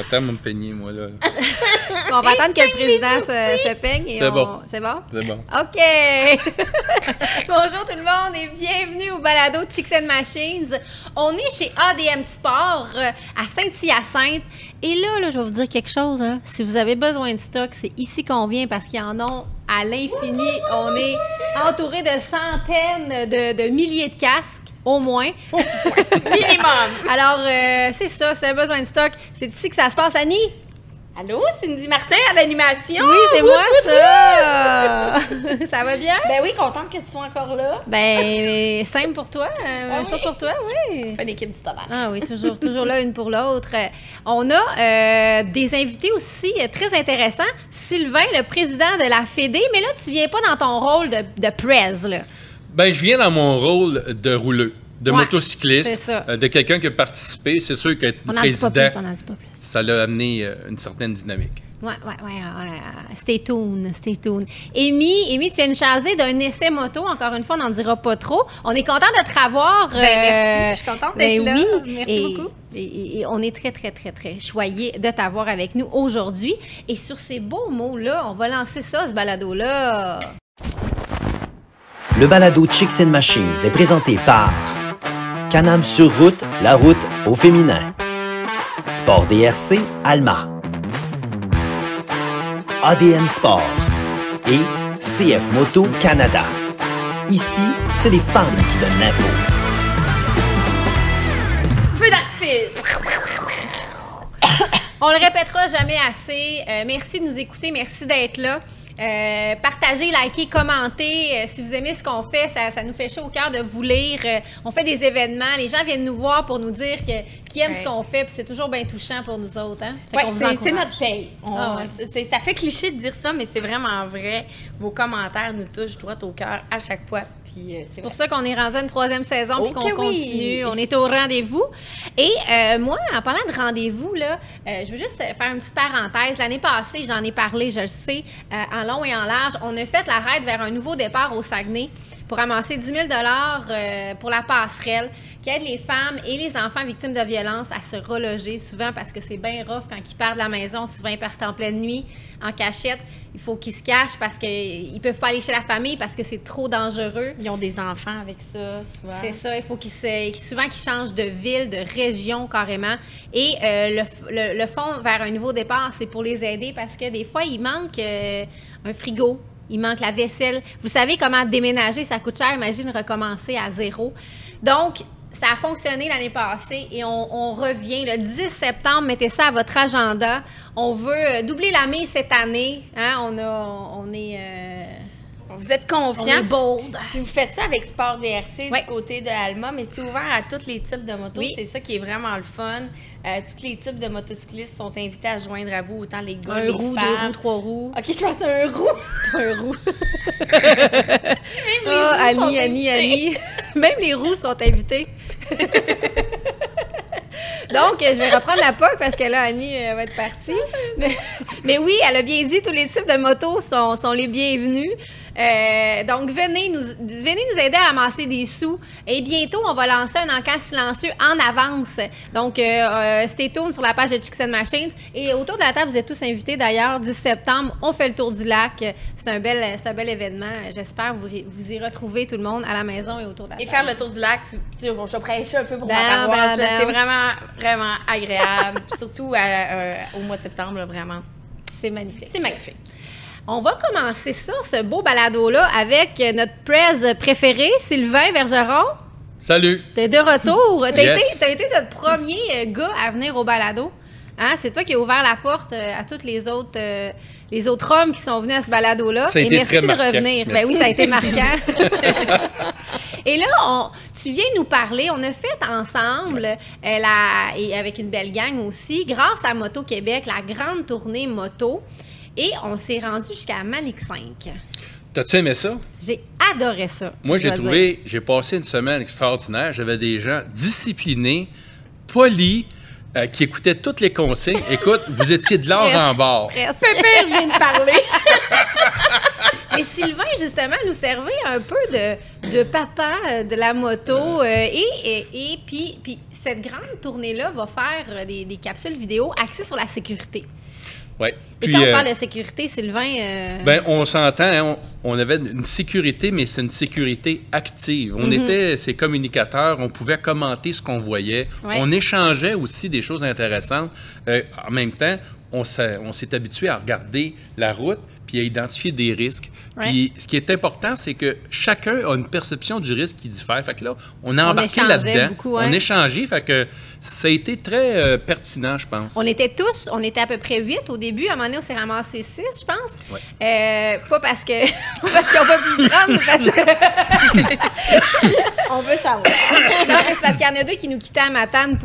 Attends, mon peigner, moi, là. On va attendre que le président se peigne. Et C'est bon. C'est bon? C'est bon. OK! Bonjour tout le monde et bienvenue au balado Chicks and Machines. On est chez ADM Sport à Saint-Hyacinthe. Et là, je vais vous dire quelque chose. Hein. Si vous avez besoin de stock, c'est ici qu'on vient parce qu'ils en ont à l'infini. On est entouré de centaines de milliers de casques. Au moins. Minimum. Alors, c'est ça, c'est un besoin de stock. C'est ici que ça se passe, Annie? Allô, Cindy Martin à l'animation. Oui, c'est moi, ça! Ça va bien? Ben oui, contente que tu sois encore là. Ben, simple pour toi. Même chose pour toi, oui. Fait l'équipe du tonnerre. Ah oui, toujours là, une pour l'autre. On a des invités aussi très intéressants. Sylvain, le président de la Fédé, mais là, tu viens pas dans ton rôle de prez, là. Ben, je viens dans mon rôle de rouleux, de motocycliste, c'est ça. De quelqu'un qui a participé. C'est sûr qu'être On n'en dit pas président, plus, on n'en dit pas plus. ça l'a amené une certaine dynamique. Ouais. Stay tuned. Amy, tu viens nous jaser d'un essai moto. Encore une fois, on n'en dira pas trop. On est content de te revoir. Merci, je suis contente d'être là. Oui. Merci beaucoup. Et on est très choyés de t'avoir avec nous aujourd'hui. Et sur ces beaux mots-là, on va lancer ça, ce balado-là. Le balado Chicks and Machines est présenté par Can-Am sur route, la route au féminin. Sport DRC, Alma. ADM Sport et CF Moto Canada. Ici, c'est les femmes qui donnent l'info. Feu d'artifice. On le répétera jamais assez. Merci de nous écouter, merci d'être là. Partagez, likez, commentez. Si vous aimez ce qu'on fait, ça nous fait chaud au cœur de vous lire. On fait des événements. Les gens viennent nous voir pour nous dire qu'ils aiment ce qu'on fait. Puis c'est toujours bien touchant pour nous autres. Hein? Ouais, c'est notre paye. Ça fait cliché de dire ça, mais c'est vraiment vrai. Vos commentaires nous touchent droit au cœur à chaque fois. C'est pour ça qu'on est rendu à une 3e saison puis qu'on continue. Oui. On est au rendez-vous. Et moi, en parlant de rendez-vous, là, je veux juste faire une petite parenthèse. L'année passée, j'en ai parlé, je le sais, en long et en large. On a fait la raid vers un nouveau départ au Saguenay pour amasser 10 000 $ pour la passerelle qui aide les femmes et les enfants victimes de violences à se reloger, souvent parce que c'est bien rough quand ils partent de la maison, souvent ils partent en pleine nuit, en cachette. Il faut qu'ils se cachent parce qu'ils ne peuvent pas aller chez la famille parce que c'est trop dangereux. Ils ont des enfants avec ça, souvent. C'est ça, il faut souvent qu'ils changent de ville, de région carrément. Et le fonds vers un nouveau départ, c'est pour les aider parce que des fois, il manque un frigo. Il manque la vaisselle. Vous savez comment déménager, ça coûte cher. Imagine recommencer à zéro. Donc, ça a fonctionné l'année passée et on revient le 10 septembre. Mettez ça à votre agenda. On veut doubler la mise cette année. Hein? Vous êtes confiants. On est bold. Puis vous faites ça avec Sport DRC du côté de Alma, mais c'est ouvert à tous les types de motos. Oui. C'est ça qui est vraiment le fun. Tous les types de motocyclistes sont invités à se joindre à vous, autant les gars, un les roue, femmes. 2 roues, 3 roues. OK, je pense à un roue. Un roue. Même les roues sont Annie. invités. Même les roues sont invitées. Donc, je vais reprendre la POC parce que là, Annie va être partie. Mais oui, elle a bien dit, tous les types de motos sont les bienvenus. Donc, venez nous aider à ramasser des sous. Et bientôt, on va lancer un encan silencieux en avance. Donc, stay tuned sur la page de Chicks and Machines. Et autour de la table, vous êtes tous invités. D'ailleurs, 10 septembre, on fait le tour du lac. C'est un bel événement. J'espère vous y retrouver tout le monde à la maison et autour de la table. Et faire le tour du lac, je prêche un peu pour ma paroisse. C'est vraiment agréable. Surtout au mois de septembre, là, vraiment. C'est magnifique. C'est magnifique. On va commencer ça, ce beau balado-là, avec notre prez préféré, Sylvain Bergeron. Salut! T'es de retour. T'as Yes. été notre premier gars à venir au balado. Hein? C'est toi qui as ouvert la porte à tous les autres hommes qui sont venus à ce balado-là. Ça a Et été merci très de marquant. revenir. Merci. Ben oui, ça a été marquant. Et là, tu viens nous parler. On a fait ensemble, et avec une belle gang aussi, grâce à Moto Québec, la grande tournée moto. Et on s'est rendu jusqu'à Manic 5. T'as-tu aimé ça? J'ai adoré ça. Moi, je dois dire. j'ai passé une semaine extraordinaire. J'avais des gens disciplinés, polis, qui écoutaient toutes les consignes. Écoute, vous étiez de l'or en bord. Pépère vient de parler. Mais Sylvain, justement, nous servait un peu de papa de la moto. Et puis cette grande tournée-là va faire des capsules vidéo axées sur la sécurité. Oui. Et quand on parle de sécurité, Sylvain... Bien, on s'entend, hein, on avait une sécurité, mais c'est une sécurité active. On était ces communicateurs, on pouvait commenter ce qu'on voyait. Ouais. On échangeait aussi des choses intéressantes. En même temps, on s'est habitué à regarder la route puis à identifier des risques. Ouais. Puis ce qui est important, c'est que chacun a une perception du risque qui diffère. Fait que là, on a embarqué là-dedans. Beaucoup, hein? On échangeait. Fait que ça a été très pertinent, je pense. On était à peu près 8 au début. À un moment donné, on s'est ramassé 6, je pense. Ouais. Pas parce qu'ils n'ont pas pu se rendre, mais parce que... On veut savoir. Non, mais c'est parce qu'il y en a 2 qui nous quittaient à Matane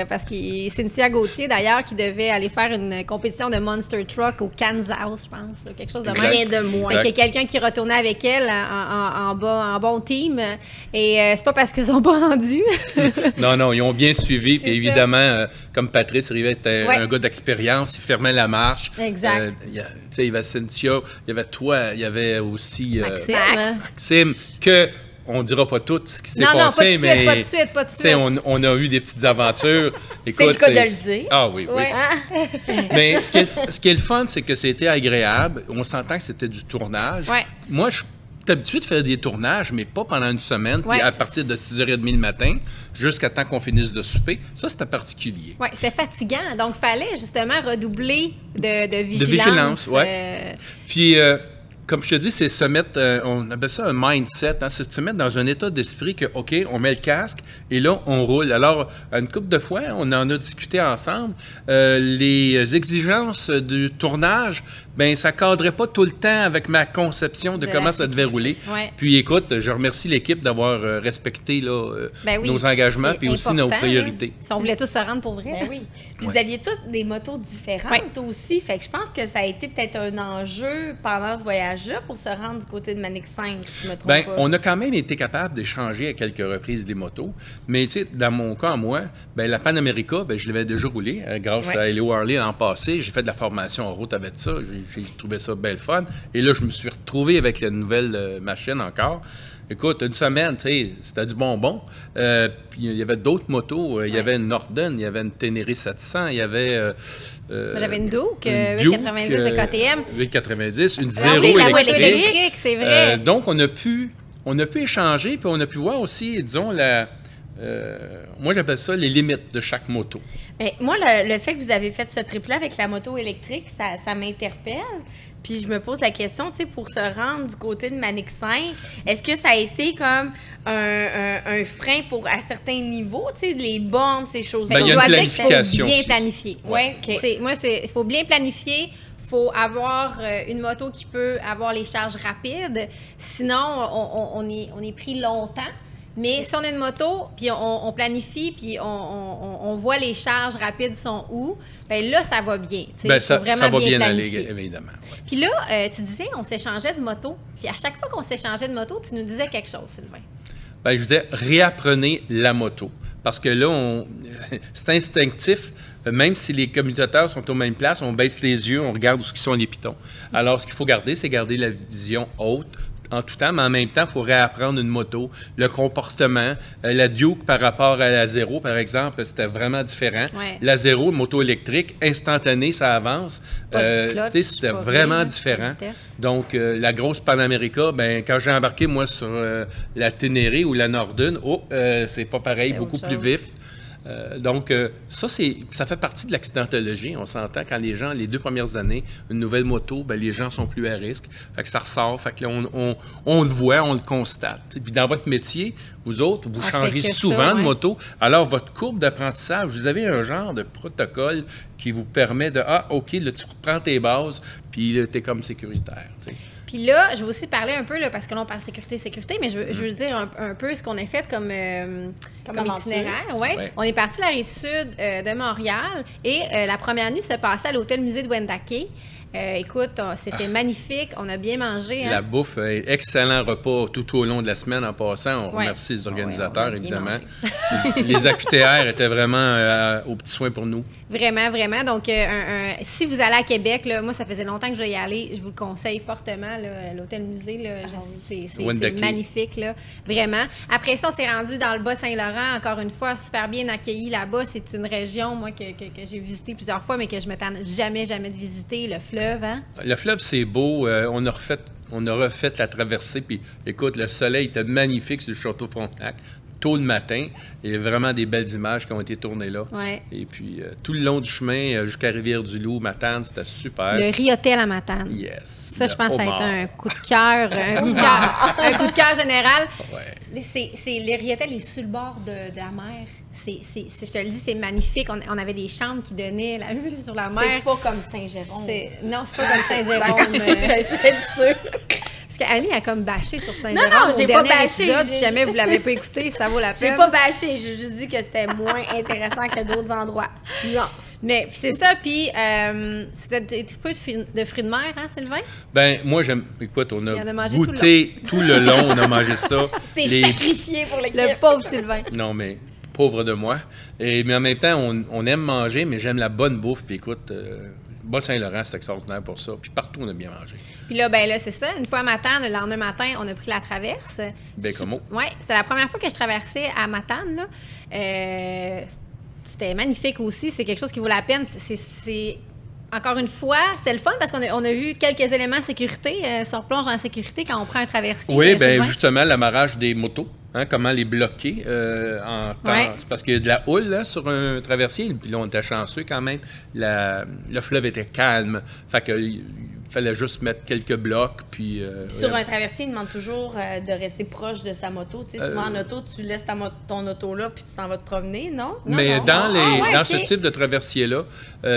parce que Cynthia Gauthier, d'ailleurs, qui devait aller faire une compétition de Monster Truck au Kansas, je pense. Là, quelque chose de Exact. même. Rien de moins. Fait qu'il y a quelqu'un qui retournait avec elle en bon team. Et c'est pas parce qu'ils sont pas rendus. Non, ils ont bien suivi. Puis C'est évidemment, comme Patrice Rivet était Ouais. un gars d'expérience, il fermait la marche. Exact. Il y avait Cynthia, il y avait toi, il y avait aussi Maxime. Maxime, que on dira pas tout ce qui s'est Non, passé, mais pas de suite. on a eu des petites aventures. C'est le cas de le dire. Ah oui, oui. Ouais. Mais ce qui est le fun, c'est que c'était agréable. On s'entend que c'était du tournage. Ouais. Moi, je suis habitué de faire des tournages, mais pas pendant une semaine, puis Ouais. à partir de 6h30 le matin, jusqu'à temps qu'on finisse de souper. Ça, c'était particulier. Oui, c'était fatigant. Donc, il fallait justement redoubler de vigilance. De vigilance, ouais. Puis, comme je te dis, c'est se mettre, on appelle ça un mindset, hein, c'est se mettre dans un état d'esprit que, OK, on met le casque et là, on roule. Alors, une couple de fois, on en a discuté ensemble. Les exigences du tournage, bien, ça ne cadrait pas tout le temps avec ma conception de De comment la ça devait rouler. Ouais. Puis, écoute, je remercie l'équipe d'avoir respecté là, Ben oui, nos engagements c'est puis aussi nos important, priorités. hein. Si on voulait tous se rendre pour vrai. Ben oui. Puis vous aviez tous des motos différentes aussi. Fait que je pense que ça a été peut-être un enjeu pendant ce voyage-là pour se rendre du côté de Manic 5, si je me trompe Bien, pas. on a quand même été capable d'échanger à quelques reprises des motos. Mais, tu sais, dans mon cas, moi, bien, la Pan America, bien, je l'avais déjà roulée grâce à Elio Harley l'an passé. J'ai fait de la formation en route avec ça. J'ai trouvé ça belle fun. Et là, je me suis retrouvé avec la nouvelle machine encore. Écoute, une semaine, tu sais, c'était du bonbon. Puis il y avait d'autres motos. Il y avait une Norden, il y avait une Ténéré 700, il y avait... Moi, j'avais une Duke, Duke, 890 de KTM. 890, une Ah zéro oui, la moto électrique. électrique, c'est vrai. Donc, on a pu échanger, puis on a pu voir aussi, disons, moi, j'appelle ça les limites de chaque moto. Ben, moi, le fait que vous avez fait ce trip-là avec la moto électrique, ça m'interpelle. Puis je me pose la question, tu sais, pour se rendre du côté de Manic 5, est-ce que ça a été comme un frein à certains niveaux, tu sais, les bornes, ces choses-là? Ben, il y a On une doit dire qu'il faut planification bien aussi. planifier. Ouais, OK. Il faut bien planifier. Il faut avoir une moto qui peut avoir les charges rapides. Sinon, on est pris longtemps. Mais si on a une moto, puis on planifie, puis on voit les charges rapides sont où, bien là, ça va bien. Ben, ça va bien planifier. aller, évidemment. Ouais. Puis là, tu disais, on s'échangeait de moto. Puis à chaque fois qu'on s'échangeait de moto, tu nous disais quelque chose, Sylvain. Ben, je disais, réapprenez la moto. Parce que là, c'est instinctif. Même si les commutateurs sont aux mêmes places, on baisse les yeux, on regarde où sont les pitons. Alors, ce qu'il faut garder, c'est garder la vision haute en tout temps, mais en même temps, il faut réapprendre une moto, le comportement. La Duke par rapport à la Zéro, par exemple, c'était vraiment différent. Ouais. La Zéro, moto électrique, instantanée, ça avance. Pas de clutch, Tu sais, c'était pas vraiment rien, différent. pas de vitesse. Donc, la grosse Pan America, ben, quand j'ai embarqué, moi, sur la Ténéré ou la Norden, c'est pas pareil, C'est beaucoup autre plus chose. vif. Donc, ça fait partie de l'accidentologie. On s'entend quand les gens, les 2 premières années, une nouvelle moto, ben, les gens sont plus à risque. Fait que ça ressort. Fait que là, on le voit, on le constate. T'sais. Puis dans votre métier, vous autres, vous On changez fait que souvent ça, de ouais. moto. Alors, votre courbe d'apprentissage, vous avez un genre de protocole qui vous permet de, OK, là, tu reprends tes bases, puis là, t'es comme sécuritaire. T'sais. Puis là, je vais aussi parler un peu, là, parce que là, on parle sécurité, mais je veux dire un peu ce qu'on a fait comme aventure. itinéraire. Ouais. Ouais. On est parti de la Rive-Sud de Montréal et la première nuit se passait à l'hôtel-musée de Wendake. Écoute, c'était magnifique. On a bien mangé. Hein? La bouffe, excellent repas tout au long de la semaine. En passant, on Ouais. remercie les Ah ouais, organisateurs, on a bien évidemment. mangé. Les AQTR étaient vraiment aux petits soins pour nous. Vraiment, vraiment. Donc, si vous allez à Québec, là, moi, ça faisait longtemps que je voulais y aller. Je vous le conseille fortement, là, l'hôtel-musée. Là, c'est Wendake. magnifique, là, vraiment. Après ça, on s'est rendu dans le Bas-Saint-Laurent. Encore une fois, super bien accueilli là-bas. C'est une région, moi, que j'ai visitée plusieurs fois, mais que je ne m'attends jamais de visiter. Le fleuve, hein? Le fleuve, c'est beau. On a refait la traversée. Puis, écoute, le soleil était magnifique sur le château Frontenac. Tôt le matin. Il y a vraiment des belles images qui ont été tournées là. Ouais. Et puis, tout le long du chemin jusqu'à Rivière-du-Loup, Matane, c'était super. Le Riotel à Matane. Yes. Ça, je pense que ça a été homard. un coup de cœur, un coup de cœur général. Ouais. Le Riotel est sur le bord de la mer. Je te le dis, c'est magnifique. On avait des chambres qui donnaient la vue sur la mer. C'est pas comme Saint-Jérôme. Non, c'est pas comme Saint-Jérôme. Je vais être sûre. Parce qu'Annie a comme bâché sur Saint-Jérôme. Non, j'ai au pas dernier bâché, épisode. j'ai- Si jamais vous l'avez pas écouté, ça vaut la peine. J'ai pas bâché, j'ai juste dit que c'était moins intéressant que d'autres endroits. Nuance. Mais puis c'est ça. Puis, c'est des peu de fruits de mer, hein, Sylvain? Ben, moi, j'aime. Écoute, on Il en a a mangé goûté tout le long. On a mangé ça. C'est Les- sacrifié pour l'équipe. Le pauvre Sylvain. Non, mais pauvre de moi. Mais en même temps, on aime manger, mais j'aime la bonne bouffe. Puis écoute, Bas-Saint-Laurent, c'est extraordinaire pour ça. Puis partout, on a bien mangé. Puis là, c'est ça. Une fois à Matane, le lendemain matin, on a pris la traverse. Bécomo. Oui, c'était la première fois que je traversais à Matane, là. C'était magnifique aussi. C'est quelque chose qui vaut la peine. Encore une fois, c'est le fun parce qu'on a vu quelques éléments de sécurité. Si on replonge en sécurité quand on prend un traversier. Oui, bien Sylvain. justement, l'amarrage des motos. Hein, comment les bloquer en temps. Ouais. C'est parce qu'il y a de la houle là, sur un traversier. Puis là, on était chanceux quand même. Le fleuve était calme. Fait qu'il fallait juste mettre quelques blocs. Puis, Sur un traversier, il demande toujours de rester proche de sa moto. Tu sais, souvent en auto, tu laisses ton auto là puis tu t'en vas te promener, non? Mais non. dans, les, Ah ouais, dans ok. ce type de traversier-là,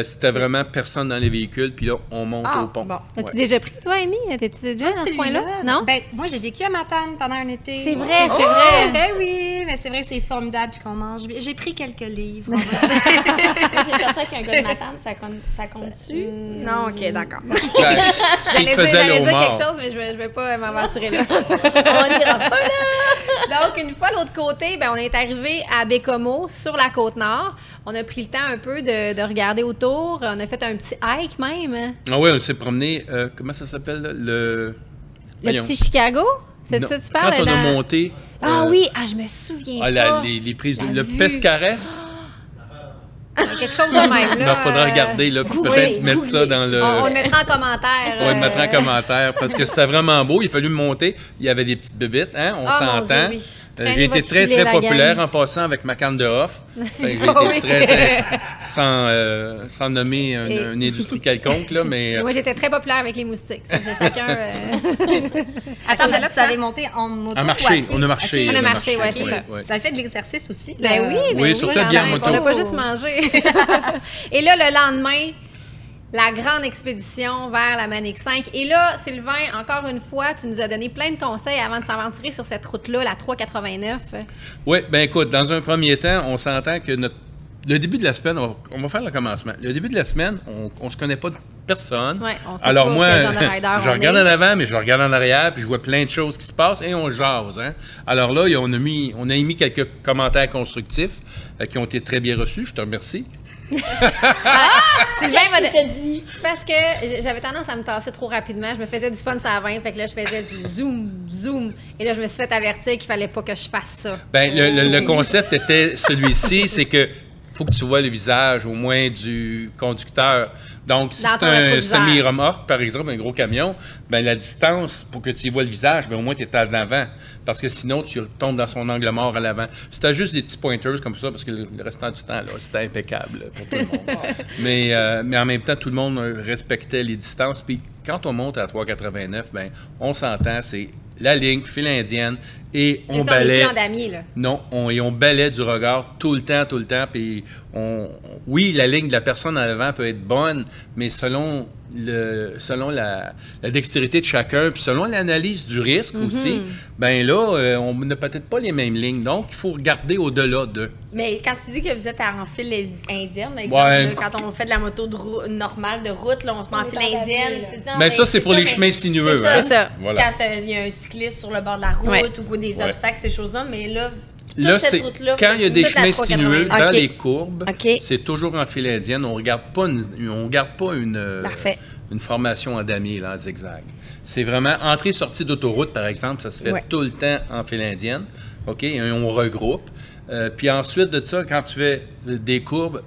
c'était vraiment personne dans les véhicules. Puis là, on monte Ah, au pont. bon. As-tu Ouais. déjà pris, toi, Amy? T'es-tu déjà dans ce coin-là? Non? Ben, moi, j'ai vécu à Matane pendant un été. C'est vrai, c'est vrai. Ben oui, mais c'est vrai que c'est formidable puis qu'on mange. J'ai pris quelques livres. J'ai sorti avec un gars de Matane, ça compte-tu? Non, ok, d'accord. Ben, s'il te faisait le J'allais dire homard. quelque chose, mais je vais pas m'aventurer là. On n'ira pas là! Donc, une fois de l'autre côté, on est arrivé à Bécomo, sur la Côte-Nord. On a pris le temps un peu de regarder autour. On a fait un petit hike même. Ah oui, on s'est promené. Comment ça s'appelle, là? Le Voyons. petit Chicago? C'est de Non, ça que tu parles? Quand on a dans- monté. Ah oui, je me souviens pas. Les prises. La Le vue. Pescarès. Quelque chose de même, là. Il faudra regarder, là, puis Googlez, peut-être mettre ça dans le. On le mettra en commentaire. On va le mettre en commentaire parce que c'était vraiment beau. Il a fallu monter. Il y avait des petites bébites, hein? On Ah, mon s'entend. Dieu, oui. J'ai Traînez été votre très, filet, très la populaire gang. en passant avec ma canne de off. Fait que j'ai Oui. été très, très. Sans nommer Et- une industrie quelconque, là, mais. Moi, j'étais très populaire avec les moustiques. Ça faisait chacun. Attends, mais là, vous avez monté en moto. À ou marcher, à pied? on a marché. On a marché, ouais, c'est ça. Vous avez fait de l'exercice aussi. Ben là. oui, ben Oui, surtout quand bien en même. moto. On n'a pas juste mangé. Et là, le lendemain, la grande expédition vers la Manic 5. Et là, Sylvain, encore une fois, tu nous as donné plein de conseils avant de s'aventurer sur cette route-là, la 389. Oui, bien écoute, dans un premier temps, on s'entend que le début de la semaine, on va faire le commencement. Le début de la semaine, on se connaît pas de personne. Ouais, on sait Alors pas moi, quel genre de rider je on regarde est. en avant, mais je regarde en arrière, puis je vois plein de choses qui se passent et on jase. Hein? Alors là, on a émis quelques commentaires constructifs qui ont été très bien reçus. Je te remercie. Sylvain m'a Qu'est-ce qu'il t'a dit? C'est parce que j'avais tendance à me tasser trop rapidement. Je me faisais du fun ça 20, fait que là, je faisais du zoom. Et là, je me suis fait avertir qu'il fallait pas que je fasse ça. Ben, le concept était celui-ci, c'est que faut que tu vois le visage au moins du conducteur. Donc, si Dans c'est ton un rétroviseur. semi-remorque, par exemple, un gros camion, ben la distance pour que tu y vois le visage, ben au moins tu es à l'avant. Parce que sinon, tu tombes dans son angle mort à l'avant. C'était juste des petits pointers comme ça, parce que le restant du temps, là, c'était impeccable pour tout le monde. mais en même temps, tout le monde respectait les distances. Puis quand on monte à 3,89, ben on s'entend, c'est la ligne, file indienne, et on On n'est balaie. plus en damier, là. Non, on balaie du regard tout le temps. Puis oui, la ligne de la personne en avant peut être bonne, mais selon la dextérité de chacun, puis selon l'analyse du risque aussi, ben là, on n'a peut-être pas les mêmes lignes. Donc, il faut regarder au-delà d'eux. Mais quand tu dis que vous êtes en file indienne, exemple, Ouais. là, quand on fait de la moto normale de route, là, on se met en file indienne. Mais ça, c'est pour les chemins sinueux. C'est ça. hein? C'est ça. Voilà. Quand il y a un cycliste sur le bord de la route Ouais. ou des Ouais. obstacles, ces choses-là, mais là, Là, toute cette c'est route-là, quand il y a des toute la chemins 380. sinueux dans OK. les courbes, OK. c'est toujours en file indienne. On regarde pas Parfait. une formation en damier, là, en zigzag. C'est vraiment entrée-sortie d'autoroute, par exemple, ça se fait Ouais. tout le temps en file indienne. OK? Et on regroupe. Puis ensuite de ça, quand tu fais des courbes,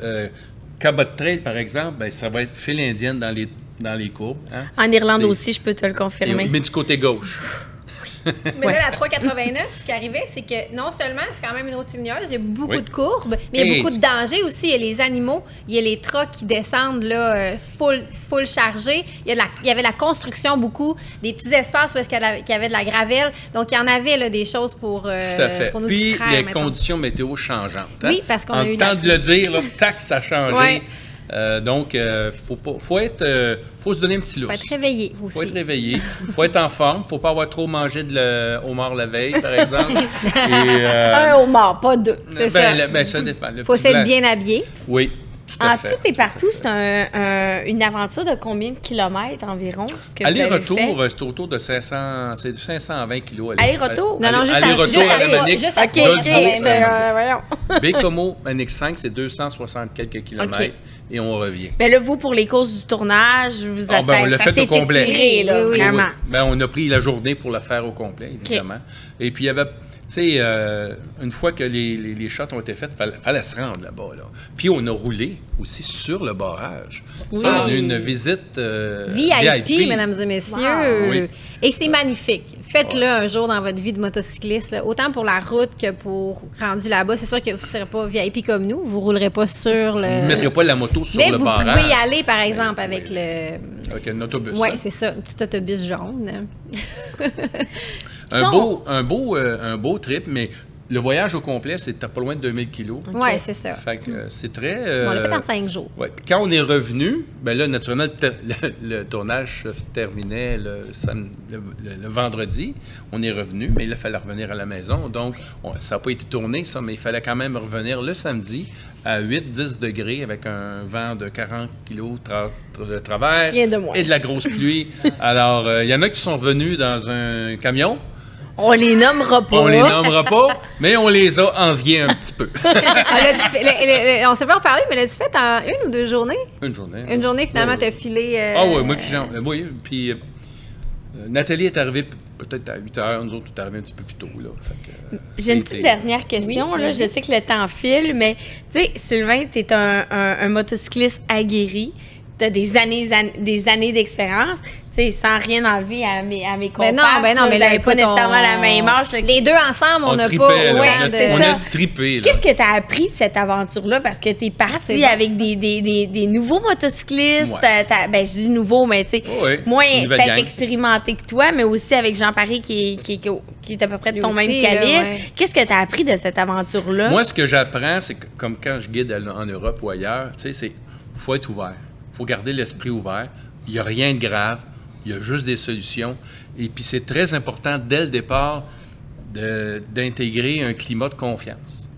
Cabot Trail, par exemple, ben, ça va être file indienne dans les courbes. hein. En Irlande C'est- aussi, je peux te le confirmer. Mais du côté gauche. Mais là, la 389, ce qui arrivait, c'est que non seulement c'est quand même une route sinueuse, il y a beaucoup Oui. de courbes, mais il y a Et- beaucoup de dangers aussi. Il y a les animaux, il y a les trucks qui descendent là, full chargés. Il y avait la construction beaucoup, des petits espaces où qu'il y avait de la gravelle. Donc, il y en avait là, des choses pour Tout à fait. nous Puis distraire. les mettons. conditions météo changeantes. hein. Oui, parce qu'on a En eu temps la de le dire, là, tac, ça a changé. Ouais. Donc, faut se donner un petit Il lousse. faut être réveillé aussi. Faut être réveillé. Faut être en forme. Faut pas avoir trop mangé de homard la veille, par exemple. Un homard, pas deux. c'est ça. Ça dépend. Le Il faut petit s'être blanc. bien habillé. Oui, tout à En fait. tout et partout, c'est une aventure de combien de kilomètres environ? Ce que vous avez Aller-retour, fait? c'est autour de 520 kilos. Aller-retour? Non, non, juste aller-retour juste à la Manic. juste à OK, D'autres OK. mots, Voyons. Bécomo, Manic 5, c'est 260 quelques kilomètres OK. et on revient. Mais là, vous, pour les causes du tournage, vous Ah, ben, on l'a fait s'est au complet. étiré, là, Oui, oui. vraiment. Oui. Ben, on a pris la journée pour le faire au complet, évidemment. Et puis, il y avait, tu sais, une fois que les shots ont été faits, il fallait se rendre là-bas. Là. Puis, on a roulé aussi sur le barrage. Oui. Ça, on a eu une visite VIP, mesdames et messieurs. Wow. Oui. Et c'est magnifique. Faites-le un jour dans votre vie de motocycliste, là. Autant pour la route que pour rendu là-bas. C'est sûr que vous ne serez pas VIP comme nous. Vous ne roulerez pas sur Vous le... ne mettrez pas la moto sur Mais le vous barrage. pouvez y aller, par exemple, avec le... Avec un autobus. Oui, hein. c'est ça, un petit autobus jaune. Un Sinon- beau trip, mais le voyage au complet, c'était pas loin de 2000 kilos. Oui, c'est ça. Fait que c'est très... On l'a fait en 5 jours. Ouais. Quand on est revenu, ben là, naturellement, le tournage se terminait le vendredi. On est revenu, mais là, il fallait revenir à la maison. Donc, ça n'a pas été tourné, ça, mais il fallait quand même revenir le samedi à 8-10 degrés avec un vent de 40 kilos de travers. Rien de moins. Et de la grosse pluie. Alors, il y en a qui sont venus dans un camion. On les nommera pas. On les nommera pas, mais on les a enviés un petit peu. On s'est pas reparlé, mais l'as-tu fait en 1 ou 2 journées? Une journée. Une journée, finalement, Ouais. t'as filé... Ah oui, moi, oui, puis Nathalie est arrivée peut-être à 8 heures, nous autres, on est arrivés un petit peu plus tôt. Là. Fait que, J'ai une petite dernière question. Oui, là. vas-y. Je sais que le temps file, mais tu sais, Sylvain, tu es un motocycliste aguerri. Tu as des années d'expérience. Tu sais, sans rien enlever à mes comparses. Ben non, mais là, là, pas écoute, nécessairement la même âge. Les deux ensemble, on n'a pas tripait, là. autant c'est On ça. a trippé. Là. Qu'est-ce que tu as appris de cette aventure-là? Parce que tu es parti c'est bon, avec des nouveaux motocyclistes. Ouais. Ben, je dis nouveaux, mais tu sais, Ouais, moins une nouvelle peut-être gang. expérimenté que toi, mais aussi avec Jean Paris qui est à peu près de Lui ton aussi, même là, calibre. ouais. Qu'est-ce que tu as appris de cette aventure-là? Moi, ce que j'apprends, c'est que, comme quand je guide en Europe ou ailleurs, tu sais, c'est faut être ouvert. Il faut garder l'esprit ouvert. Il n'y a rien de grave. Il y a juste des solutions. Et puis, c'est très important, dès le départ, d'intégrer un climat de confiance.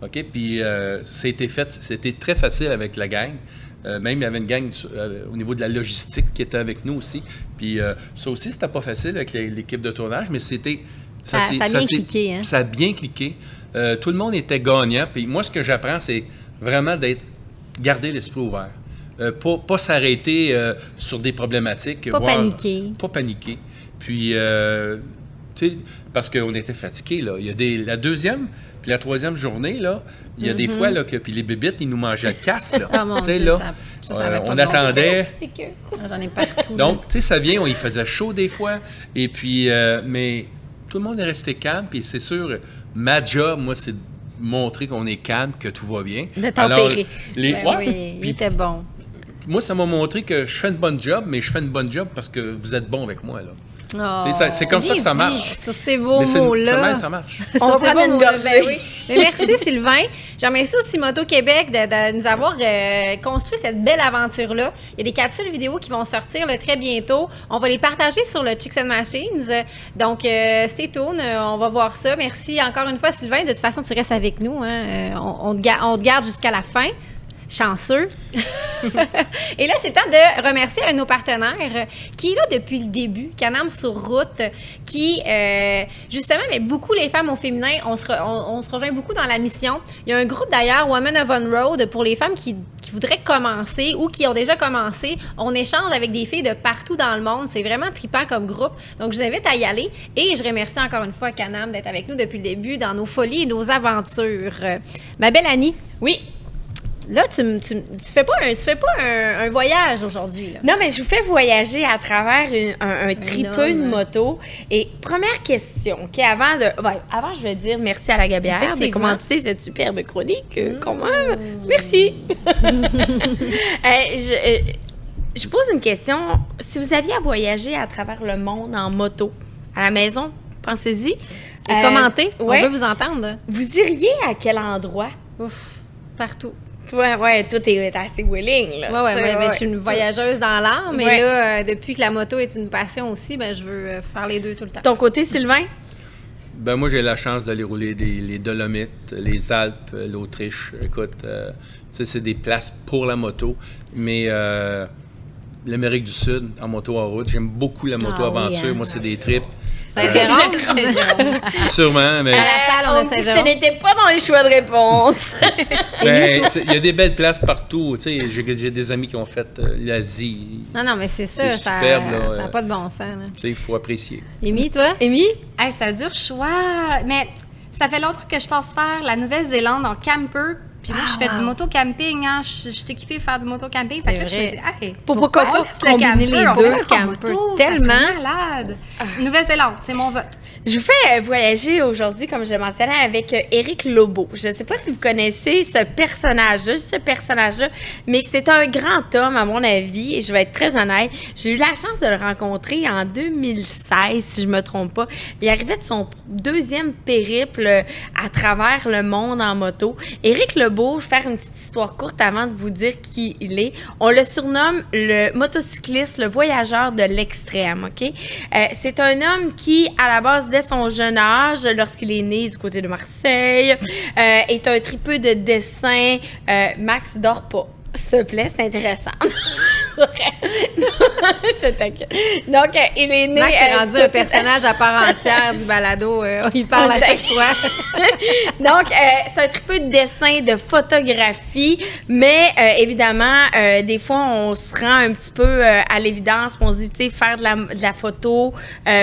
OK? Puis, c'était très facile avec la gang. Même, il y avait une gang au niveau de la logistique qui était avec nous aussi. Puis, ça aussi, c'était pas facile avec l'équipe de tournage, mais c'était... Ça a bien cliqué, hein? Ça a bien cliqué. Tout le monde était gagnant. Puis moi, ce que j'apprends, c'est vraiment garder l'esprit ouvert. Pas s'arrêter sur des problématiques. Pas paniquer. Pas paniquer. Puis, tu sais, parce qu'on était fatigués, là. Il y a la deuxième puis la troisième journée, là, il y a des fois, là, puis les bébites, ils nous mangeaient le casse, là. Ah, mon Tu sais, Dieu, là, ça avait pas on de bon attendait. J'en ai partout. Donc, tu sais, ça vient, il faisait chaud des fois. Et puis, mais tout le monde est resté calme. Puis c'est sûr, ma job, moi, c'est de montrer qu'on est calme, que tout va bien. De tempérer. Ben ouais, oui, il puis était bon. moi, ça m'a montré que je fais une bonne job, mais je fais une bonne job parce que vous êtes bon avec moi, là. Oh, C'est comme ça que ça bien marche. dit, sur ces beaux Mais mots-là. ça marche. On va prendre une gorgée. Oui. Mais merci, Sylvain. Je remercie aussi Moto-Québec de nous avoir construit cette belle aventure-là. Il y a des capsules vidéo qui vont sortir là, très bientôt. On va les partager sur le Chicks and Machines. Donc, stay tuned. On va voir ça. Merci encore une fois, Sylvain. De toute façon, tu restes avec nous. Hein. On te garde jusqu'à la fin. Chanceux. Et là, c'est temps de remercier un de nos partenaires qui est là depuis le début, Can-Am sur route, qui, justement, met beaucoup les femmes au féminin. On se rejoint beaucoup dans la mission. Il y a un groupe d'ailleurs, Women of On Road, pour les femmes qui voudraient commencer ou qui ont déjà commencé. On échange avec des filles de partout dans le monde. C'est vraiment trippant comme groupe. Donc, je vous invite à y aller. Et je remercie encore une fois Can-Am d'être avec nous depuis le début dans nos folies et nos aventures. Ma belle Annie. Oui. Là, tu fais pas un voyage aujourd'hui, là. Non, mais je vous fais voyager à travers un tripeux de moto. Et première question, OK, avant, je vais dire merci à la Gabière de commenter cette superbe chronique. Comment? Merci. Je pose une question. Si vous aviez à voyager à travers le monde en moto, à la maison, pensez-y. Et commentez, ouais. On veut vous entendre. Vous iriez à quel endroit? Ouf, partout. Ouais, tout est assez willing, là. Ouais, je suis une voyageuse dans l'âme, mais Ouais. là, depuis que la moto est une passion aussi, ben, je veux faire les deux tout le temps. Ton côté, Sylvain? Ben moi, j'ai la chance d'aller rouler les Dolomites, les Alpes, l'Autriche. Écoute, tu sais, c'est des places pour la moto, mais l'Amérique du Sud, en moto en route, j'aime beaucoup la moto-aventure. Moi, c'est des trips. Saint-Jérôme? Sûrement, mais... À la salle, on a Saint-Jérôme. Ce n'était pas dans les choix de réponse. Ben, il y a des belles places partout. Tu sais, j'ai des amis qui ont fait l'Asie. Non, mais c'est ça. C'est Ça superbe, là. n'a pas de bon sens. Là. Tu sais, il faut apprécier. Émy, toi? Émy? Hey, ça dure choix. Mais ça fait longtemps que je pense faire la Nouvelle-Zélande en camper. Puis moi, je fais du moto-camping. Hein. Je suis équipée à faire du moto-camping. Fait que là, je me dis, hey, Pourquoi on pas laisse le combiner camper, les on deux, reste en camper, moto, tellement. ça serait malade. Nouvelle-Zélande, c'est mon vote. Je vous fais voyager aujourd'hui, comme je le mentionnais, avec Éric Lobo. Je ne sais pas si vous connaissez ce personnage-là, mais c'est un grand homme, à mon avis, et je vais être très honnête. J'ai eu la chance de le rencontrer en 2016, si je ne me trompe pas. Il arrivait de son deuxième périple à travers le monde en moto. Éric Lobo, je vais faire une petite histoire courte avant de vous dire qui il est. On le surnomme le motocycliste, le voyageur de l'extrême, OK? C'est un homme qui, à la base, dès son jeune âge, lorsqu'il est né du côté de Marseille, est un tripeux de dessin. Max, dors pas. S'il te plaît, c'est intéressant. Je t'inquiète. Donc, il est né... Max est rendu un personnage à part entière du balado. Il parle à chaque fois. Donc, c'est un tripeux de dessin, de photographie, mais évidemment, des fois, on se rend un petit peu à l'évidence. On se dit, tu sais, faire de la photo,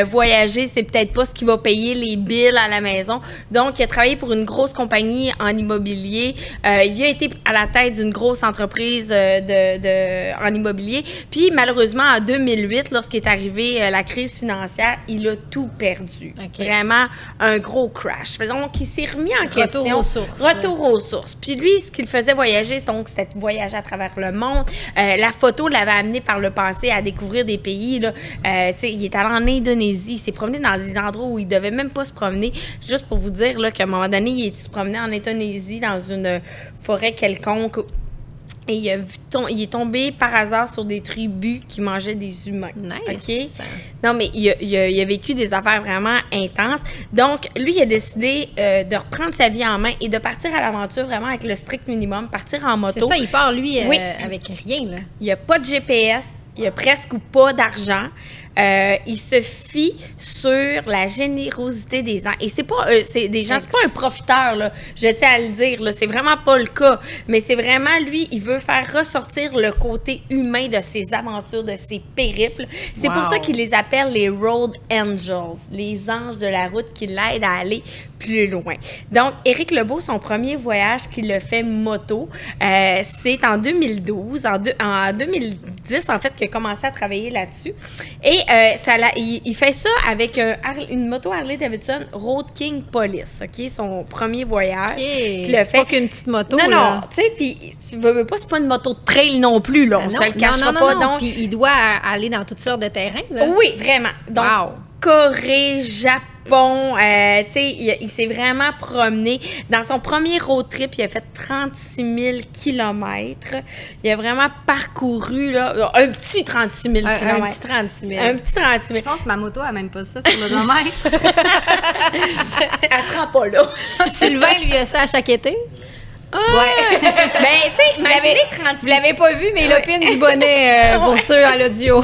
voyager, c'est peut-être pas ce qui va payer les billes à la maison. Donc, il a travaillé pour une grosse compagnie en immobilier. Il a été à la tête d'une grosse entreprise en immobilier. Puis, malheureusement, en 2008, lorsqu'il est arrivé la crise financière, il a tout perdu. Okay. Vraiment un gros crash. Donc, il s'est remis en question. Retour aux sources. Retour aux sources. Puis lui, ce qu'il faisait voyager, donc, c'était voyager à travers le monde. La photo l'avait amené par le passé à découvrir des pays. Là. Il est allé en Indonésie. Il s'est promené dans des endroits où il devait même pas se promener. Juste pour vous dire là, qu'à un moment donné, il se promenait en Indonésie dans une forêt quelconque. Et il est tombé par hasard sur des tribus qui mangeaient des humains. Nice. OK? Non, mais il a vécu des affaires vraiment intenses. Donc, lui, il a décidé de reprendre sa vie en main et de partir à l'aventure vraiment avec le strict minimum, partir en moto. C'est ça, il part, lui, Oui. avec rien, là. Il n'y a pas de GPS, il n'y a presque ou pas d'argent. Il se fie sur la générosité des gens. Et c'est pas des gens, c'est pas un profiteur, là. Je tiens à le dire, là. C'est vraiment pas le cas. Mais c'est vraiment, lui, il veut faire ressortir le côté humain de ses aventures, de ses périples. C'est pour ça qu'il les appelle les Road Angels, les anges de la route qui l'aident à aller plus loin. Donc, Éric Lebeau, son premier voyage qu'il a fait moto, c'est en 2012. En 2010, 2010, en fait, qu'il a commencé à travailler là-dessus. Et il fait ça avec une moto Harley-Davidson Road King Police, OK? Son premier voyage. OK. Puis le fait pas qu'une petite moto, non, là. tu sais, puis tu veux pas, c'est pas une moto de trail non plus, là. On se le cachera pas, donc... Puis il doit aller dans toutes sortes de terrains, là. Oui, vraiment. Donc, Wow. Corée, Japon, tu sais, il s'est vraiment promené. Dans son premier road trip, il a fait 36 000 kilomètres. Il a vraiment parcouru, là, un petit 36 000 kilomètres. Un petit 36 000. Un petit 36 000. Je pense que ma moto, elle même pas ça sur l'odomètre. Elle se rend pas là. Sylvain, lui, a ça à chaque été. Ouais. Ben, tu sais, imaginez 36 Vous l'avez pas vu, mais l'opine du bonnet pour ceux à l'audio.